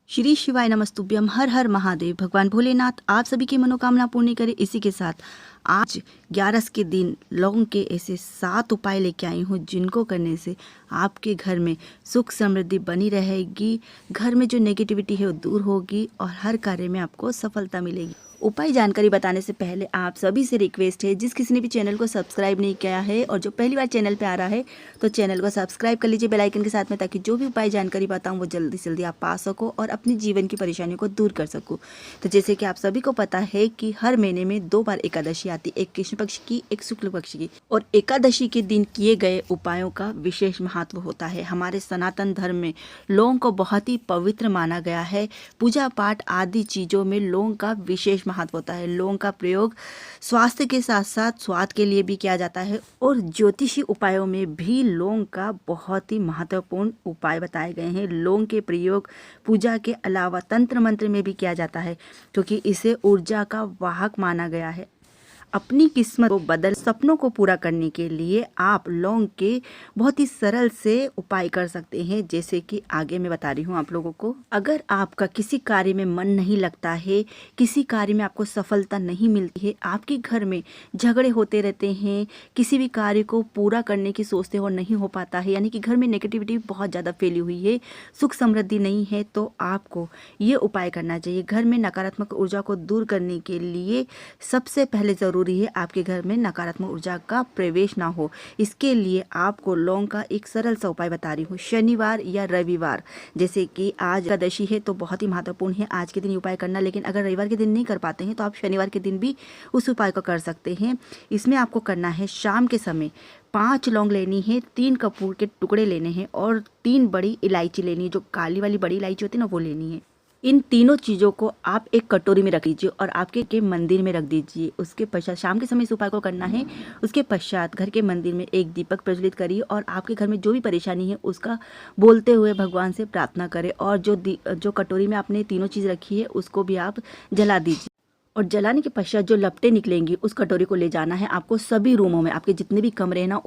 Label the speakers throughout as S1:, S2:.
S1: श्री शिवाय नमस्तुभ्यम। हर हर महादेव। भगवान भोलेनाथ आप सभी की मनोकामना पूर्ण करे। इसी के साथ आज 11 के दिन लौंग के ऐसे 7 उपाय लेके आई हूँ जिनको करने से आपके घर में सुख समृद्धि बनी रहेगी, घर में जो नेगेटिविटी है वो दूर होगी और हर कार्य में आपको सफलता मिलेगी। उपाय जानकारी बताने से पहले आप सभी से रिक्वेस्ट है, जिस किसी ने भी चैनल को सब्सक्राइब नहीं किया है और जो पहली बार चैनल पे आ रहा है तो चैनल को सब्सक्राइब कर लीजिए बेल आइकन के साथ में, ताकि जो भी उपाय जानकारी बताऊं वो जल्दी से जल्दी आप पा सको और अपनी जीवन की परेशानियों को दूर कर सको। तो जैसे कि आप सभी को पता है कि हर महीने में 2 बार एकादशी आती, एक कृष्ण पक्ष की, एक शुक्ल पक्ष की, और एकादशी के दिन किए गए उपायों का विशेष महत्व होता है। हमारे सनातन धर्म में लौंग को बहुत ही पवित्र माना गया है। पूजा पाठ आदि चीज़ों में लौंग का विशेष महत्व होता है। लौंग का प्रयोग स्वास्थ्य के साथ साथ स्वाद के लिए भी किया जाता है और ज्योतिषी उपायों में भी लौंग का बहुत ही महत्वपूर्ण उपाय बताए गए हैं। लौंग के प्रयोग पूजा के अलावा तंत्र मंत्र में भी किया जाता है, क्योंकि इसे ऊर्जा का वाहक माना गया है। अपनी किस्मत को बदल सपनों को पूरा करने के लिए आप लौंग के बहुत ही सरल से उपाय कर सकते हैं, जैसे कि आगे मैं बता रही हूँ आप लोगों को। अगर आपका किसी कार्य में मन नहीं लगता है, किसी कार्य में आपको सफलता नहीं मिलती है, आपके घर में झगड़े होते रहते हैं, किसी भी कार्य को पूरा करने की सोचते हो नहीं हो पाता है, यानी कि घर में नेगेटिविटी बहुत ज़्यादा फैली हुई है, सुख समृद्धि नहीं है, तो आपको ये उपाय करना चाहिए। घर में नकारात्मक ऊर्जा को दूर करने के लिए सबसे पहले ज़रूरी है आपके घर में नकारात्मक ऊर्जा का प्रवेश ना हो। इसके लिए आपको लौंग का एक सरल सा उपाय बता रही हूँ। शनिवार या रविवार, जैसे कि आज एकादशी है तो बहुत ही महत्वपूर्ण है आज के दिन उपाय करना, लेकिन अगर रविवार के दिन नहीं कर पाते हैं तो आप शनिवार के दिन भी उस उपाय को कर सकते हैं। इसमें आपको करना है, शाम के समय 5 लौंग लेनी है, 3 कपूर के टुकड़े लेने हैं और 3 बड़ी इलायची लेनी है, जो काली वाली बड़ी इलायची होती है ना वो लेनी है। इन तीनों चीज़ों को आप एक कटोरी में रख लीजिए और आपके के मंदिर में रख दीजिए। उसके पश्चात शाम के समय इस उपाय को करना है। उसके पश्चात घर के मंदिर में एक दीपक प्रज्वलित करिए और आपके घर में जो भी परेशानी है उसका बोलते हुए भगवान से प्रार्थना करें, और जो कटोरी में आपने तीनों चीज़ रखी है उसको भी आप जला दीजिए। और जलाने के पश्चात जो लपटें निकलेंगी उस कटोरी को ले जाना है आपको सभी रूमों में, आपके जितने भी कमरे हैं ना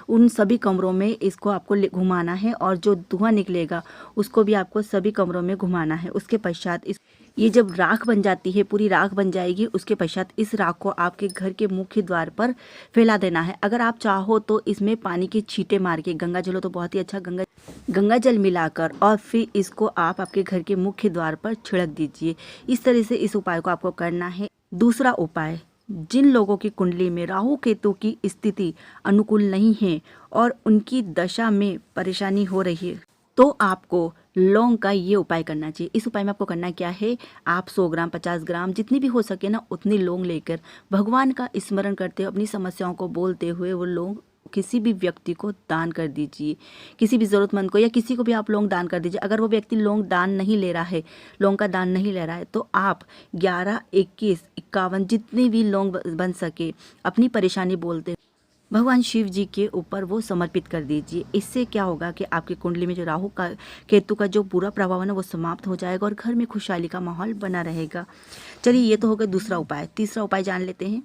S1: उन सभी कमरों में इसको आपको घुमाना है, और जो धुआं निकलेगा उसको भी आपको सभी कमरों में घुमाना है। उसके पश्चात ये जब राख बन जाती है, पूरी राख बन जाएगी, उसके पश्चात इस राख को आपके घर के मुख्य द्वार पर फैला देना है। अगर आप चाहो तो इसमें पानी के छींटे मार के, गंगा जल हो तो बहुत ही अच्छा, गंगा जल मिलाकर, और फिर इसको आप आपके घर के मुख्य द्वार पर छिड़क दीजिए। इस तरह से इस उपाय को आपको करना है। दूसरा उपाय, जिन लोगों की कुंडली में राहु केतु की स्थिति अनुकूल नहीं है और उनकी दशा में परेशानी हो रही है, तो आपको लौंग का ये उपाय करना चाहिए। इस उपाय में आपको करना क्या है, आप 100 ग्राम 50 ग्राम जितनी भी हो सके ना उतनी लौंग लेकर भगवान का स्मरण करते हुए, अपनी समस्याओं को बोलते हुए वो लौंग किसी भी व्यक्ति को दान कर दीजिए। किसी भी ज़रूरतमंद को या किसी को भी आप लौंग दान कर दीजिए। अगर वो व्यक्ति लौंग दान नहीं ले रहा है, लौंग का दान नहीं ले रहा है, तो आप 11, 21, 51 जितने भी लौंग बन सके अपनी परेशानी बोलते भगवान शिव जी के ऊपर वो समर्पित कर दीजिए। इससे क्या होगा कि आपकी कुंडली में जो राहु का केतु का जो बुरा प्रभाव है ना वो समाप्त हो जाएगा और घर में खुशहाली का माहौल बना रहेगा। चलिए, ये तो हो गया दूसरा उपाय। तीसरा उपाय जान लेते हैं।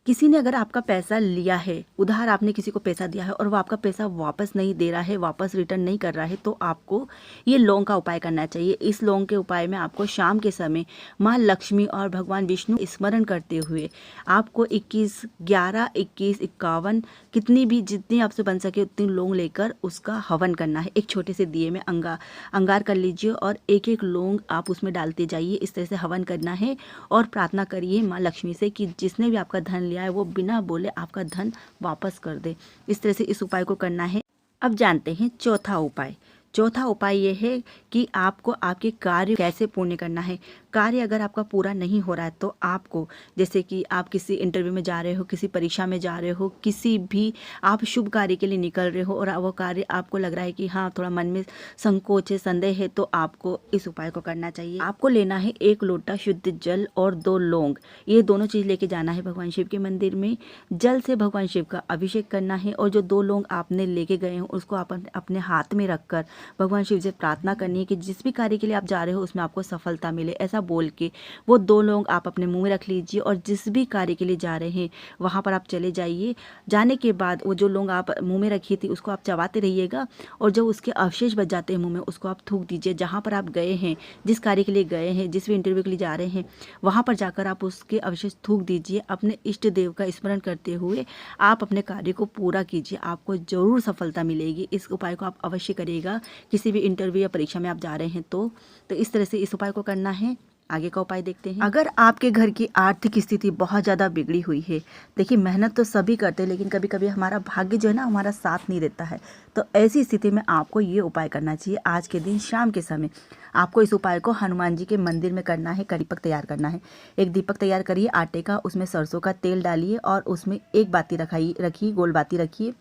S1: किसी ने अगर आपका पैसा लिया है, उधार आपने किसी को पैसा दिया है और वो आपका पैसा वापस नहीं दे रहा है, वापस रिटर्न नहीं कर रहा है, तो आपको ये लौंग का उपाय करना चाहिए। इस लौंग के उपाय में आपको शाम के समय माँ लक्ष्मी और भगवान विष्णु स्मरण करते हुए आपको 21, 11, 21, 51 जितनी आपसे बन सके उतनी लौंग लेकर उसका हवन करना है। एक छोटे से दिए में अंगार कर लीजिए और एक एक लौंग आप उसमें डालते जाइए। इस तरह से हवन करना है और प्रार्थना करिए माँ लक्ष्मी से कि जिसने भी आपका धन लिया है वो बिना बोले आपका धन वापस कर दे। इस तरह से इस उपाय को करना है। अब जानते हैं चौथा उपाय। चौथा उपाय ये है कि आपको आपके कार्य कैसे पूर्ण करना है। कार्य अगर आपका पूरा नहीं हो रहा है तो आपको, जैसे कि आप किसी इंटरव्यू में जा रहे हो, किसी परीक्षा में जा रहे हो, किसी भी आप शुभ कार्य के लिए निकल रहे हो और वो कार्य आपको लग रहा है कि हाँ थोड़ा मन में संकोच है, संदेह है, तो आपको इस उपाय को करना चाहिए। आपको लेना है 1 लोटा शुद्ध जल और 2 लौंग। ये दोनों चीज़ लेके जाना है भगवान शिव के मंदिर में। जल से भगवान शिव का अभिषेक करना है और जो 2 लौंग आपने लेके गए हो उसको आप अपने हाथ में रखकर भगवान शिव से प्रार्थना करनी है कि जिस भी कार्य के लिए आप जा रहे हो उसमें आपको सफलता मिले। ऐसा ऐसा बोल के वो 2 लौंग आप अपने मुंह में रख लीजिए और जिस भी कार्य के लिए जा रहे हैं वहाँ पर आप चले जाइए। जाने के बाद वो जो लौंग आप मुंह में रखी थी उसको आप चबाते रहिएगा और जो उसके अवशेष बच जाते हैं मुंह में उसको आप थूक दीजिए। जहाँ पर आप गए हैं, जिस कार्य के लिए गए हैं, जिस भी इंटरव्यू के लिए जा रहे हैं, वहाँ पर जाकर आप उसके अवशेष थूक दीजिए। अपने इष्ट देव का स्मरण करते हुए आप अपने कार्य को पूरा कीजिए, आपको ज़रूर सफलता मिलेगी। इस उपाय को आप अवश्य करिएगा किसी भी इंटरव्यू या परीक्षा में आप जा रहे हैं तो इस तरह से इस उपाय को करना है। आगे का उपाय देखते हैं। अगर आपके घर की आर्थिक स्थिति बहुत ज़्यादा बिगड़ी हुई है, देखिए मेहनत तो सभी करते हैं लेकिन कभी कभी हमारा भाग्य जो है ना हमारा साथ नहीं देता है, तो ऐसी स्थिति में आपको ये उपाय करना चाहिए। आज के दिन शाम के समय आपको इस उपाय को हनुमान जी के मंदिर में करना है। दीपक तैयार करना है। एक दीपक तैयार करिए आटे का, उसमें सरसों का तेल डालिए और उसमें एक बाती रखिए, गोल बाती रखिए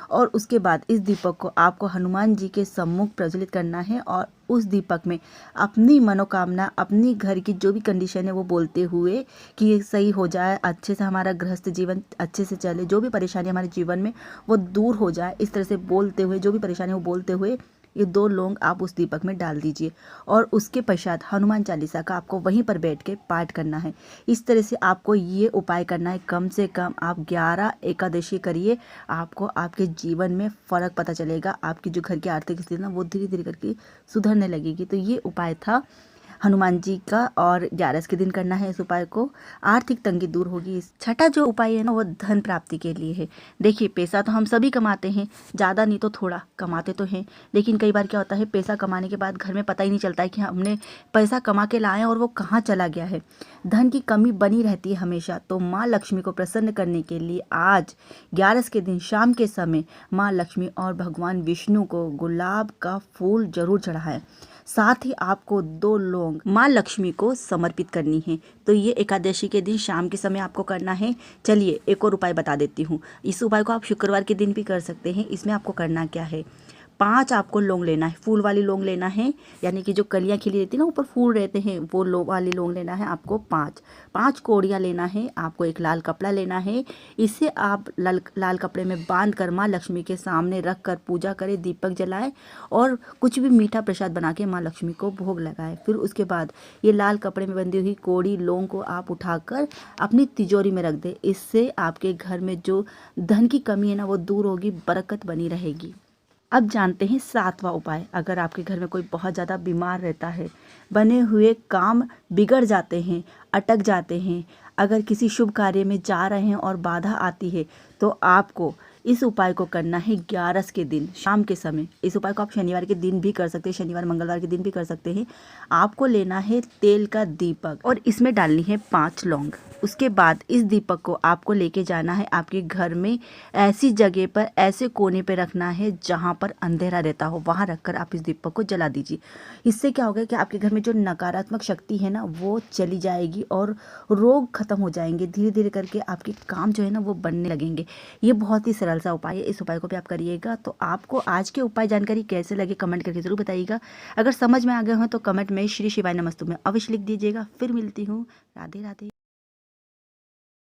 S1: और उसके बाद इस दीपक को आपको हनुमान जी के सम्मुख प्रज्वलित करना है और उस दीपक में अपनी मनोकामना, अपनी घर की जो भी कंडीशन है वो बोलते हुए कि ये सही हो जाए, अच्छे से हमारा गृहस्थ जीवन अच्छे से चले, जो भी परेशानी हमारे जीवन में वो दूर हो जाए, इस तरह से बोलते हुए जो भी परेशानी वो बोलते हुए ये 2 लौंग आप उस दीपक में डाल दीजिए और उसके पश्चात हनुमान चालीसा का आपको वहीं पर बैठ के पाठ करना है। इस तरह से आपको ये उपाय करना है। कम से कम आप 11 एकादशी करिए, आपको आपके जीवन में फ़र्क पता चलेगा। आपकी जो घर की आर्थिक स्थिति ना वो धीरे धीरे करके सुधरने लगेगी। तो ये उपाय था हनुमान जी का और 11 के दिन करना है इस उपाय को, आर्थिक तंगी दूर होगी। छठा जो उपाय है ना वो धन प्राप्ति के लिए है। देखिए पैसा तो हम सभी कमाते हैं, ज़्यादा नहीं तो थोड़ा कमाते तो हैं, लेकिन कई बार क्या होता है पैसा कमाने के बाद घर में पता ही नहीं चलता है कि हमने पैसा कमा के लाए और वो कहाँ चला गया है। धन की कमी बनी रहती है हमेशा। तो माँ लक्ष्मी को प्रसन्न करने के लिए आज 11 के दिन शाम के समय माँ लक्ष्मी और भगवान विष्णु को गुलाब का फूल जरूर चढ़ाएं। साथ ही आपको 2 लौंग माँ लक्ष्मी को समर्पित करनी है। तो ये एकादशी के दिन शाम के समय आपको करना है। चलिए एक और उपाय बता देती हूँ। इस उपाय को आप शुक्रवार के दिन भी कर सकते हैं। इसमें आपको करना क्या है, 5 आपको लौंग लेना है, फूल वाली लौंग लेना है, यानी कि जो कलियां खिली रहती है ना ऊपर फूल रहते हैं वो वाली लौंग लेना है आपको। 5 कोड़ियाँ लेना है आपको। एक लाल कपड़ा लेना है, इसे आप लाल कपड़े में बांध कर माँ लक्ष्मी के सामने रख कर पूजा करें, दीपक जलाएं और कुछ भी मीठा प्रसाद बना के माँ लक्ष्मी को भोग लगाएं। फिर उसके बाद ये लाल कपड़े में बंधी हुई कोड़ी लौंग को आप उठाकर अपनी तिजोरी में रख दें। इससे आपके घर में जो धन की कमी है ना वो दूर होगी, बरकत बनी रहेगी। अब जानते हैं 7वां उपाय। अगर आपके घर में कोई बहुत ज़्यादा बीमार रहता है, बने हुए काम बिगड़ जाते हैं, अटक जाते हैं, अगर किसी शुभ कार्य में जा रहे हैं और बाधा आती है, तो आपको इस उपाय को करना है 11 के दिन शाम के समय। इस उपाय को आप शनिवार के दिन भी कर सकते हैं, शनिवार मंगलवार के दिन भी कर सकते हैं। आपको लेना है तेल का दीपक और इसमें डालनी है 5 लौंग। उसके बाद इस दीपक को आपको लेके जाना है आपके घर में ऐसी जगह पर, ऐसे कोने पे रखना है जहाँ पर अंधेरा रहता हो, वहाँ रखकर आप इस दीपक को जला दीजिए। इससे क्या होगा कि आपके घर में जो नकारात्मक शक्ति है ना वो चली जाएगी और रोग खत्म हो जाएंगे। धीरे धीरे करके आपके काम जो है ना वो बनने लगेंगे। ये बहुत ही सरल सा उपाय है, इस उपाय को भी आप करिएगा। तो आपको आज के उपाय जानकारी कैसे लगे कमेंट करके जरूर बताइएगा। अगर समझ में आ गए हो तो कमेंट में श्री शिवाय नमस्तु में अवश्य लिख दीजिएगा। फिर मिलती हूँ। राधे राधे।